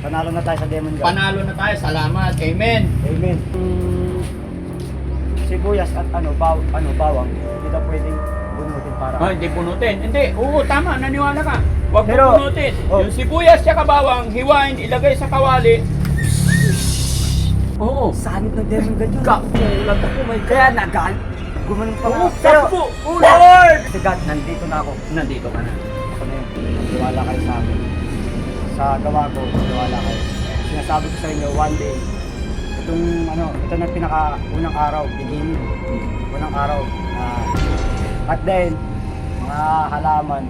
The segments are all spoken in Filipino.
Panalo na tayo sa Demon God. Panalo na tayo. Salamat. Amen. Amen. Sibuyas at bawang, hindi na pwedeng bunutin para. Hindi punutin. Hindi. Oo, tama. Naniwala ka. Huwag mo Pero- punutin. Oh. Yung sibuyas tsaka bawang, hiwain, ilagay sa kawali. Oo. Sanib ng Demon God yun. Kakulat ako. Kaya nagal. Gumanon pa nga. Oo, Pero, sakto. Oh, Lord! kasi God, nandito na ako. Nandito ka na. Ako na yun. Maniwala kayo sa akin. Sa gawa ko, maniwala kayo. Sinasabi ko sa inyo, one day, ito na pinaka-unang araw, beginning. Unang araw. At then, mga halaman,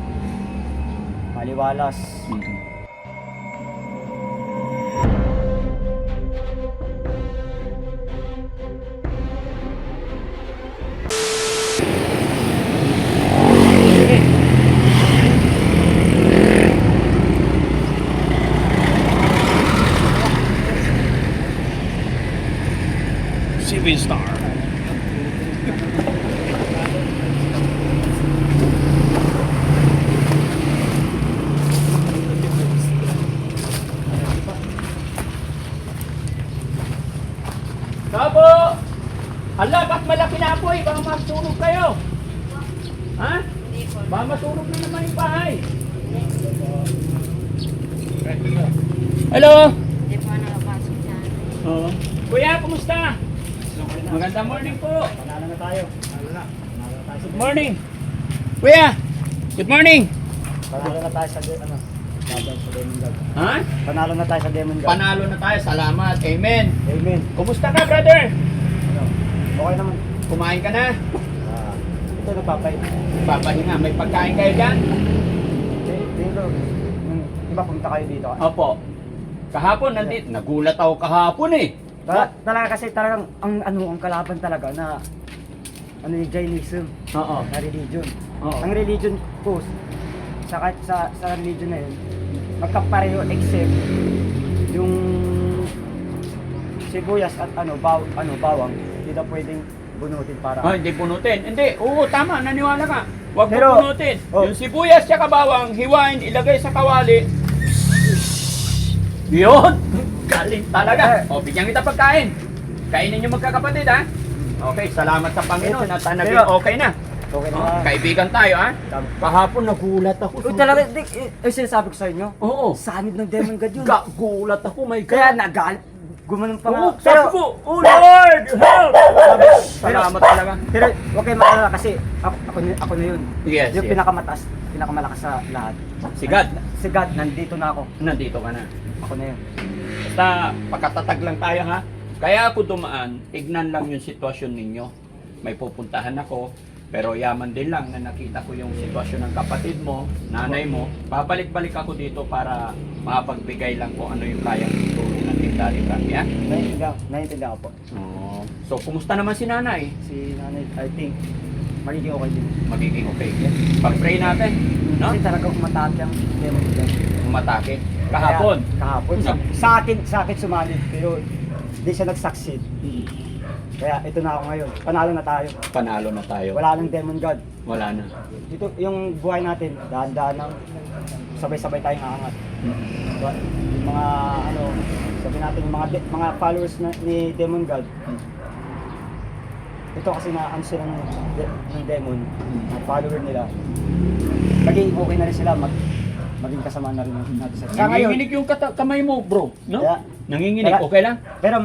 maliwalas. Seven Star. Sabo! Hala, ba't malaki na po eh? Baka masunog kayo. Ha? Baka masunog na naman yung bahay. Hello? Hindi po nakapasok dyan. Oo. Kuya, kumusta? Magandang morning po. Panalo na tayo. Panalo na tayo. Good morning. Kuya, good morning. Panalo na tayo sa Demon God. Ha? Panalo na tayo sa Demon God. Panalo na tayo. Salamat. Amen. Amen. Kumusta ka, brother? Ano? Okay naman. Kumain ka na? Ito nagpapahinga. Papahinga. May pagkain kayo dyan? Dito, iba pumunta kayo dito. Opo. Kahapon, nandito. Nagulat ako kahapon eh. Talaga kasi talagang ang kalaban talaga na yung Jainism, Oo. na religion. Oo. Ang religion ko sa religion na yun, magkapareho except yung sibuyas at bawang, hindi na pwedeng bunutin para. Hindi punutin. Hindi. Oo, tama. Naniwala ka. Huwag mo Pero- punutin. Oh. Yung sibuyas tsaka bawang, hiwain, ilagay sa kawali. Yun! Galing talaga. O, bigyan kita pagkain. Kainin niyo magkakapatid, ha? Okay, salamat sa Panginoon at naging Pero- okay na. Okay Oh, na. kaibigan tayo, ha? Tama. Kahapon nagulat ako. Uy, talaga, sinasabi ko sa inyo, Oo. sanib ng Demon God yun. Gulat ako, my God. Kaya gumanon pa nga. Oo, sabi ko, oh Lord, help! Salamat talaga. Pero huwag kayong makalala kasi ako na yun. Yes, Yung yes. pinakamalakas sa lahat. Si God. Si God, nandito na ako. Nandito ka na. Ako na yun. Basta, pagkatatag lang tayo, ha? Kaya ako dumaan, tignan lang yung sitwasyon ninyo. May pupuntahan ako, pero yaman din lang na nakita ko yung sitwasyon ng kapatid mo, nanay mo. Babalik-balik ako dito para makapagbigay lang kung ano yung kayang itulong ng Tigdali Kami, ha? Naiintindihan ko po. Oo. So, kumusta naman si nanay? Si nanay, I think, magiging okay din. Magiging okay. Pag-pray natin, no? Kasi talagang umatake ang Demon God. Umatake. Kahapon. Kahapon. Sa akin sumanib, pero hindi siya nag-succeed. Kaya ito na ako ngayon. Panalo na tayo. Panalo na tayo. Wala nang Demon God. Wala na. Dito, yung buhay natin, dahan-dahan lang, sabay-sabay tayong aangat. Diba? Yung mga, sabi natin, yung mga followers ni Demon God, ito kasi na sila ng Demon, mga follower nila, naging okay na rin sila, maging kasama na rin natin sa Nanginginig yung kamay mo, bro. No? Yeah. Nanginginig, Wala. okay lang? Pero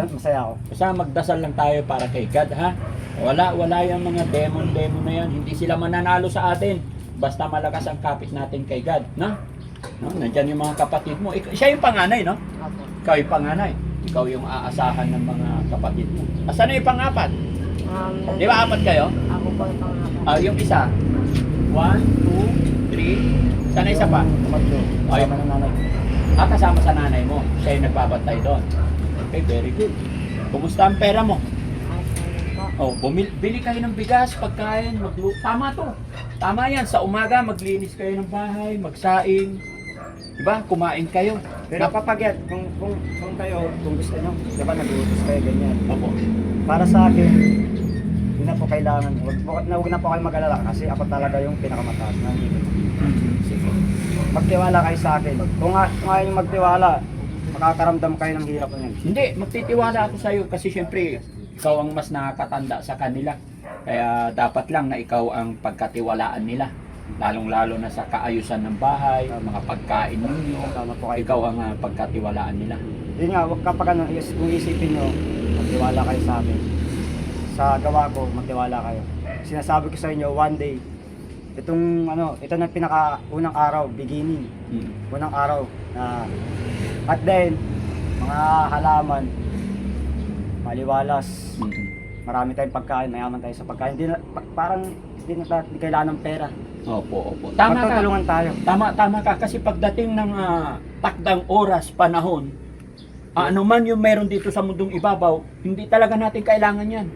masaya ako. Basta magdasal lang tayo para kay God, ha? Wala yung mga demon na yan. Hindi sila mananalo sa atin. Basta malakas ang kapit natin kay God, no? Nandyan yung mga kapatid mo. Siya yung panganay, no? Opo. Ikaw yung panganay. Ikaw yung aasahan ng mga kapatid mo. Asan na yung pang-apat? Di ba apat kayo? Ako po yung pangalan. Yung isa. 1, 2, 3. Sana isa pa? Tumatlo. Ay. Kasama ng nanay. Kasama sa nanay mo. Siya yung nagbabantay doon. Okay, very good. Kumusta ang pera mo? Ayos po. Bili kayo ng bigas, pagkain, tama to. Tama yan, sa umaga maglinis kayo ng bahay, magsaing. Diba? Kumain kayo. Pero kapag yan, kung kayo, kung gusto nyo, diba nag-utos kayo ganyan. Opo. Para sa akin, hindi na po kailangan, huwag na po kayo mag-alala kasi ako talaga yung pinakamataas. Sige. Magtiwala kayo sa akin. Kung ayaw nyo magtiwala, makakaramdam kayo ng hirap niyan. Hindi, magtitiwala ako sa iyo kasi syempre ikaw ang mas nakakatanda sa kanila. Kaya dapat lang na ikaw ang pagkatiwalaan nila. Lalong-lalo na sa kaayusan ng bahay, mga pagkain ninyo. Tama po kayo. Ikaw ang pagkatiwalaan nila. Yun nga, wag kapag kung isipin nyo, magtiwala kayo sa akin. Sa gawa ko, magtiwala kayo. Sinasabi ko sa inyo, one day, ito na pinaka-unang araw, beginning. Unang araw na at then, mga halaman, maliwalas, marami tayong pagkain, mayaman tayo sa pagkain. Parang hindi kailangan ng pera. Opo. Tama ka. Magtutulungan tayo. Tama ka kasi pagdating ng takdang oras, panahon, ano man yung meron dito sa mundong ibabaw, hindi talaga natin kailangan yan.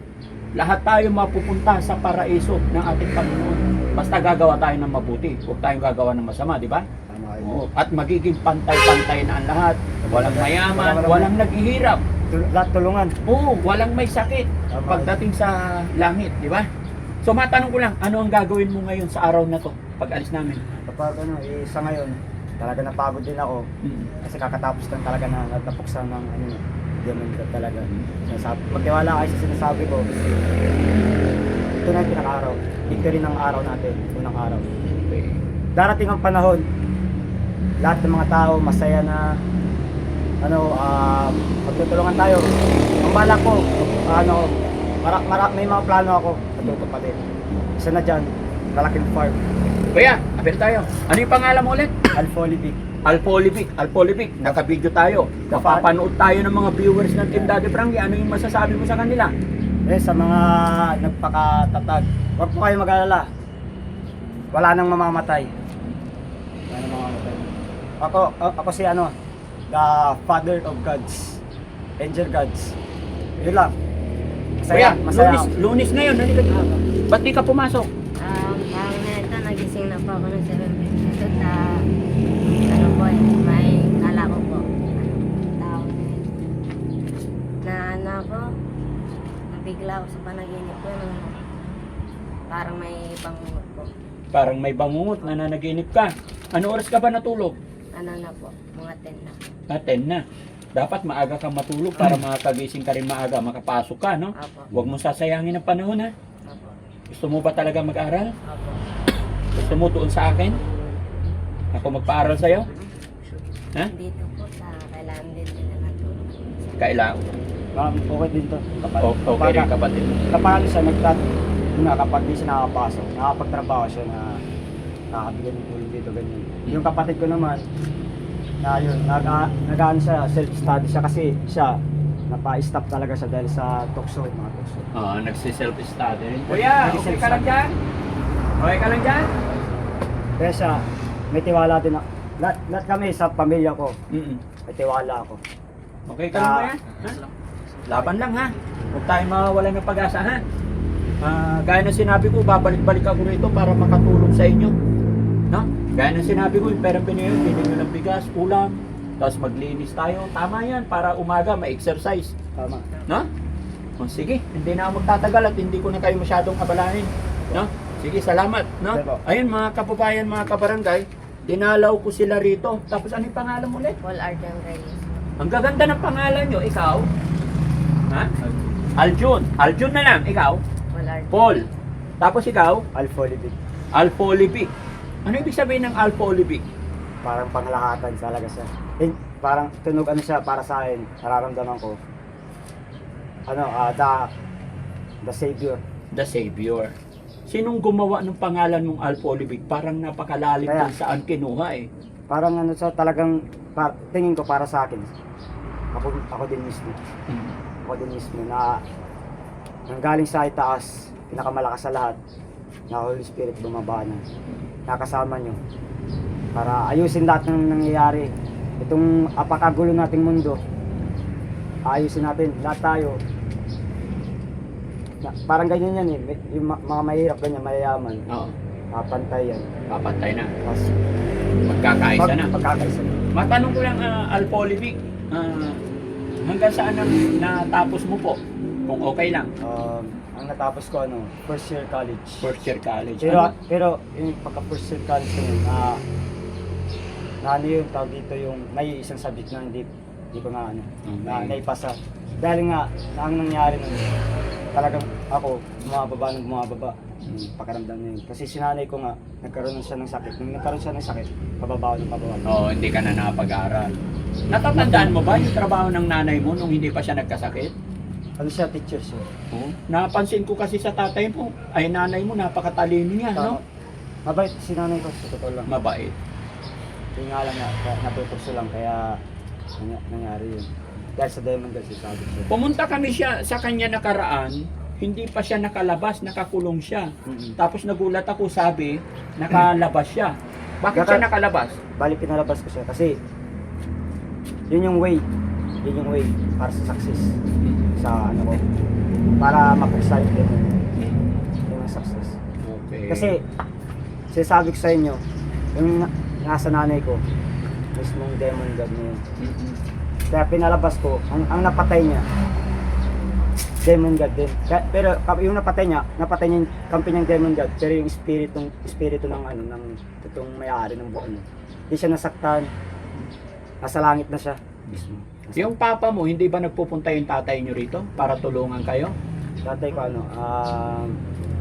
Lahat tayo mapupunta sa paraiso ng ating Panginoon. Basta gagawa tayo ng mabuti, huwag tayong gagawa ng masama, di ba? Tama kayo. Oo. At magiging pantay-pantay na ang lahat. Walang mayaman, walang naghihirap. Lahat tulungan. Oo, walang may sakit Tama. pagdating sa langit, di ba? So matanong ko lang, ano ang gagawin mo ngayon sa araw na to pag alis namin? Kapag sa ngayon, talaga napagod din ako. Kasi kakatapos lang talaga na natapuksan ng diamond ka talaga. Magtiwala kayo sa sinasabi ko. Ito na yung pinaka-araw. Victory ng araw natin. Unang araw. Okay. Darating ang panahon, lahat ng mga tao masaya na magtutulungan tayo. Ang balak ko, may mga plano ako natutupad. Isa na dyan, malaking farm. Kuya, apir tayo. Ano yung pangalan mo ulit? Alpholibic. Alpolivic. Naka-video tayo. Napapanood tayo ng mga viewers ng Team Daddy Frankie. Ano yung masasabi mo sa kanila? Sa mga nagpakatatag, huwag po kayo mag-alala. Wala nang mamamatay. Wala nang mamamatay. Ako si the Father of Gods. Angel Gods. Yun lang. Kuya, Masaya. lunis ngayon. Halika dito. Ba't di ka pumasok? Parang na ito, nagising na po ako ng 7:50. Ito may kala ko po. Tao na ako, nabigla ako sa panaginip ko. Parang may bangungot po. Parang may bangungot na nanaginip ka. Ano oras ka ba natulog? Na po, mga 10 na. 10 na. Dapat maaga kang matulog para makagising ka rin maaga, makapasok ka, no? Apo. Huwag mo sasayangin ang panahon, ha? Apo. Gusto mo ba talaga mag-aral? Apo. Gusto mo doon sa akin? Ako magpaaral sa'yo? Ha? Dito po sa kailangan din nila ng tulong. Kailangan. Okay din to. Okay rin kapatid. Kapag kapag di siya nakapasok, nakapagtrabaho siya na nakabigyan ng tulong dito, ganyan. Yung kapatid ko naman, na yun, nag-ano siya, self-study siya kasi siya, napa-stop talaga siya dahil sa tukso, mga tukso. Oo, nagsi-self-study rin. Kuya, okay ka lang dyan? Okay ka lang dyan? Kaya siya, may tiwala din ako. Lahat kami sa pamilya ko, Mm-mm. may tiwala ako. Okay ka lang ba yan? Ha? Laban lang ha. Huwag tayo mawalan ng pag-asa ha. Gaya ng sinabi ko, babalik-balik ako rito para makatulong sa inyo. No? Gaya ng sinabi ko, yung perang binigyan nyo ng bigas, ulam, tapos maglinis tayo. Tama yan, para umaga ma-exercise. Tama. No? O, sige, hindi na ako magtatagal at hindi ko na kayo masyadong abalahin. No? Sige, salamat. No? Sige po. Ayun mga kababayan, mga kabarangay, dinalaw ko sila rito. Tapos ano yung pangalan mo ulit? Paul Arjan Reyes. Ang gaganda ng pangalan nyo, ikaw? Ha? Aljun. Aljun na lang, ikaw? Paul Arjan. Paul. Tapos ikaw? Alpholibic. Alpolivic. Ano ibig sabihin ng Alpolivic? Parang panghalahatan talaga siya. Parang tunog siya para sa akin, nararamdaman ko. The Savior. The Savior. Sinong gumawa ng pangalan mong Alpolivic? Parang napakalalim Kaya. kung saan kinuha eh. Parang siya talagang, tingin ko para sa akin. Ako din mismo. Ako din mismo na nanggaling sa itaas, pinakamalakas sa lahat, na Holy Spirit bumaba na. Nakasama nyo. Para ayusin lahat ng nangyayari. Itong apakagulo nating mundo, ayusin natin. Lahat tayo. Parang ganyan yan eh. Yung mga mahirap ganyan, mayayaman. Oo. Papantay yan. Papatay na. Tapos, Magkakaisa na. Pagkakaisa na. Matanong ko lang, Alpolivic, hanggang saan ang natapos mo po? Kung okay lang. Ang natapos ko first year college. First year college. Pero yung pagka first year college ko yun, na ano yung tawag dito yung may isang subject na hindi ko na Okay. naipasa. Dahil nga, ang nangyari nun, talagang ako, bumababa yung pakiramdam na yun. Kasi sinanay ko nga, nagkaroon siya ng sakit. Nung nagkaroon siya ng sakit, pababa ng pababa. Oo, hindi ka na nakapag-aral. Natatandaan mo ba yung trabaho ng nanay mo nung hindi pa siya nagkasakit? Ano siya, teacher siya. Oo. Napansin ko kasi sa tatay mo, ay nanay mo, napakatalino niya, no? Mabait si nanay ko, sa totoo lang. Mabait. Yung nga lang natutukso lang, kaya nangyari yun. Dahil sa Diamond Guard, sabi ko. Pumunta kami siya sa kanya nakaraan, hindi pa siya nakalabas, nakakulong siya. Tapos nagulat ako, sabi, nakalabas siya. Bakit siya nakalabas? Bali, pinalabas ko siya kasi yun yung way para sa success sa ano ko, para mapuksa yung demon. Yun yung success. Okay. Kasi sinasabi ko sa inyo, yung nasa nanay ko, mismong Demon God na yun. Kaya pinalabas ko, ang napatay niya, Demon God din. Pero yung napatay niya yung kampi niyang Demon God, pero yung espiritu ng ng totoong may-ari ng buwan. Hindi siya nasaktan, nasa langit na siya. Yung papa mo, hindi ba nagpupunta yung tatay niyo rito para tulungan kayo? Tatay ko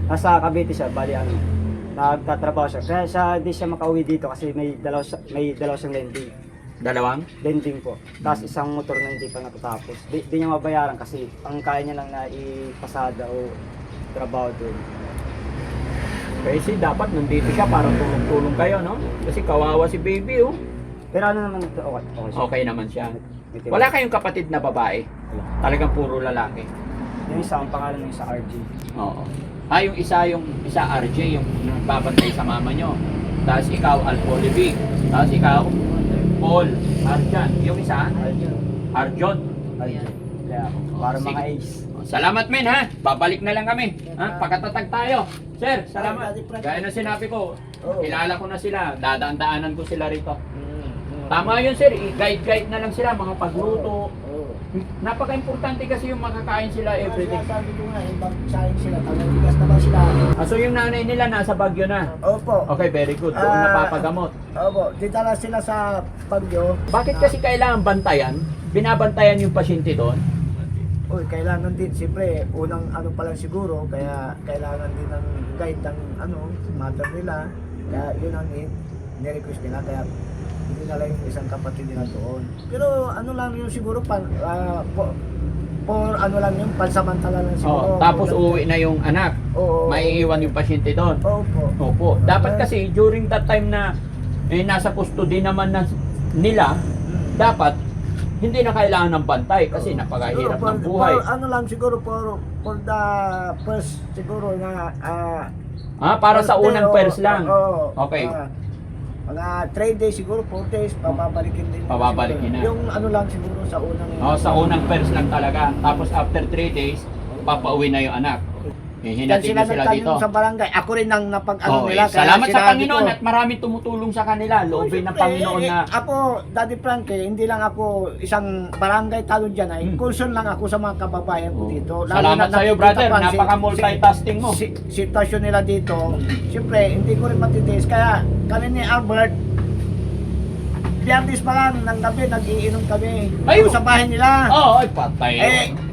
nasa Cavite siya, bali nagtatrabaho siya. Kaya hindi siya makauwi dito kasi may dalawa siyang lending. Dalawang? Lending po. Tapos isang motor na hindi pa natatapos. Di niya mabayaran kasi ang kaya niya lang na ipasada o trabaho doon. Kasi dapat nandito siya para tulong-tulong kayo, no? Kasi kawawa si baby, oh. Pero ano naman ito, okay siya. Okay naman siya. May tiwala. Wala kayong kapatid na babae? Wala. Talagang puro lalaki? Yung isa, ang pangalan ng isa RG. Oo. Yung isa RJ, yung nagbabantay sa mama nyo. Tapos ikaw, Alpolivic. Tapos ikaw, Paul, Arjan. Yung isa, Arjon. RG. Kaya ako, para Sige. mga ace. Salamat men ha. Babalik na lang kami. Ha? Pagkatatag tayo. Sir, salamat. Gaya na sinabi ko, kilala ko na sila. Dadaan-daanan ko sila rito. Tama yun sir, i-guide na lang sila, mga pagluto. Napaka-importante kasi yung makakain sila everyday. Sabi ko nga, sayang sila, bigas naman sila. So yung nanay nila nasa Baguio na. Opo. Okay, very good. Doon napapagamot. Opo, ditala sila sa Baguio. Bakit kasi kailangan bantayan? Binabantayan yung pasyente doon? Uy, kailangan din, siyempre, unang ano pa lang siguro, kaya kailangan din ng guide ng mother nila. Kaya yun ang ni-request nila, kaya hindi nila yung isang kapatid nila doon. Pero ano lang yun siguro, for ano lang yun, pansamantala lang siguro. Tapos uuwi na yung anak. Oo. Maiiwan yung pasyente doon. Opo. Opo. Dapat kasi during that time na nasa custody naman nila, dapat hindi na kailangan ng bantay kasi napakahirap ng buhay. For ano lang siguro, for the first siguro na Para sa first day, unang pairs lang. Okay. Mga 3 days siguro, 4 days, pababalikin din. Pababalikin na. Yung ano lang siguro sa unang... Sa unang pairs lang talaga. Tapos after 3 days, papauwi na yung anak. Hinatid na sila dito. Sa barangay. Ako rin ang napag-ano nila. Kaya Salamat sa sinabi Panginoon ko, at maraming tumutulong sa kanila. Loobin ng Panginoon na... Ako, Daddy Frankie, hindi lang ako isang barangay talo dyan ay. Concern lang ako sa mga kababayan ko dito. Lalo Salamat na sa iyo, nakikita brother. pa Napaka-multitasking mo. Sitwasyon nila dito. Siyempre, hindi ko rin matitiis. Kaya kami ni Albert, Biyernes pa lang ng gabi, nag-iinom kami. Ayun. Sa bahay nila. Ay patay.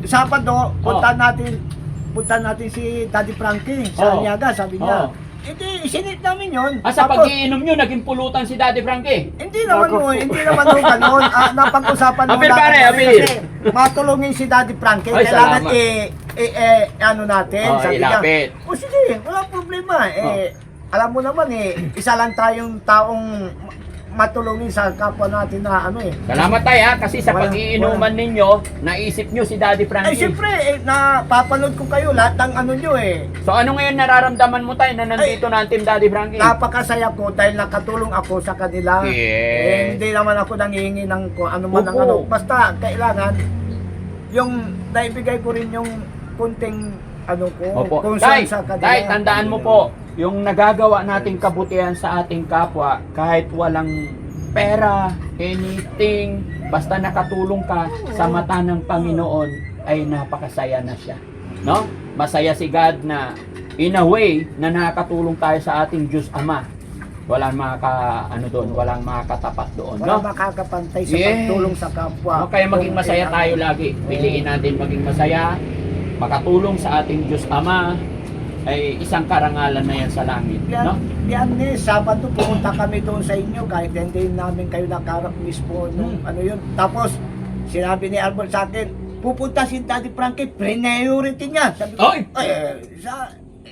Sabado, punta natin si Daddy Frankie sa Aliaga, sabi niya. Hindi, isinit namin yun. Sa Tapos, pag-iinom nyo, naging pulutan si Daddy Frankie. hindi naman ganun. Napag-usapan mo Apil, pare, apil. kasi matulungin si Daddy Frankie. Ay, Kailangan salamat. ano natin. Sabi Ilapit. niya, sige, walang problema. Alam mo naman isa lang tayong taong matulungin sa kapwa natin na Salamat tayo ha, kasi sa Walang- pag-iinuman ninyo, naisip nyo si Daddy Frankie. siyempre, napapanood ko kayo lahat ng ano nyo So ano ngayon nararamdaman mo tayo na nandito na ang Team Daddy Frankie? Napakasaya ko dahil nakatulong ako sa kanila. Yes. Hindi naman ako nanghihingi ng kung ano man ng Opo. ano. Basta kailangan yung naibigay ko rin yung kunting Opo. concern sa kanila. Tay, tandaan mo po, yung nagagawa nating kabutihan sa ating kapwa, kahit walang pera, anything, basta nakatulong ka sa mata ng Panginoon, ay napakasaya na siya. No? masaya si God na in a way na nakakatulong tayo sa ating Diyos Ama. Walang walang makakatapat doon, Wala no? makakapantay sa Yes. pagtulong sa kapwa. No, kaya maging Kung masaya kailangan. tayo lagi. Piliin natin maging masaya, makatulong sa ating Diyos Ama, ay isang karangalan na yan sa langit, no? Yan eh, Sabado pumunta kami doon sa inyo kahit hindi namin kayo nakarap mismo nung ano yun. Tapos sinabi ni Albert sa akin, pupunta si Daddy Frankie, priority niya. Sabi ko, Oy!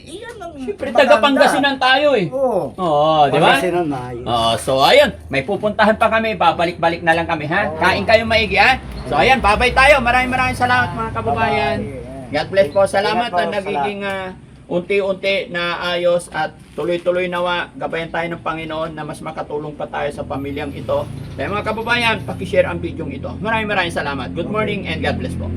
iyan ang Siyempre, taga Pangasinan tayo eh. Oo. Oo, di ba? Pangasinan, maayos. So ayun, may pupuntahan pa kami, babalik-balik na lang kami ha. Kain kayo maigi ha. So ayan, babay tayo. Maraming salamat mga kababayan. God bless po. Salamat Ingat po, na nagiging unti-unti na ayos at tuloy-tuloy nawa. Gabayan tayo ng Panginoon na mas makatulong pa tayo sa pamilyang ito. Kaya mga kababayan, pakishare ang video ito. Maraming salamat. Good morning and God bless po.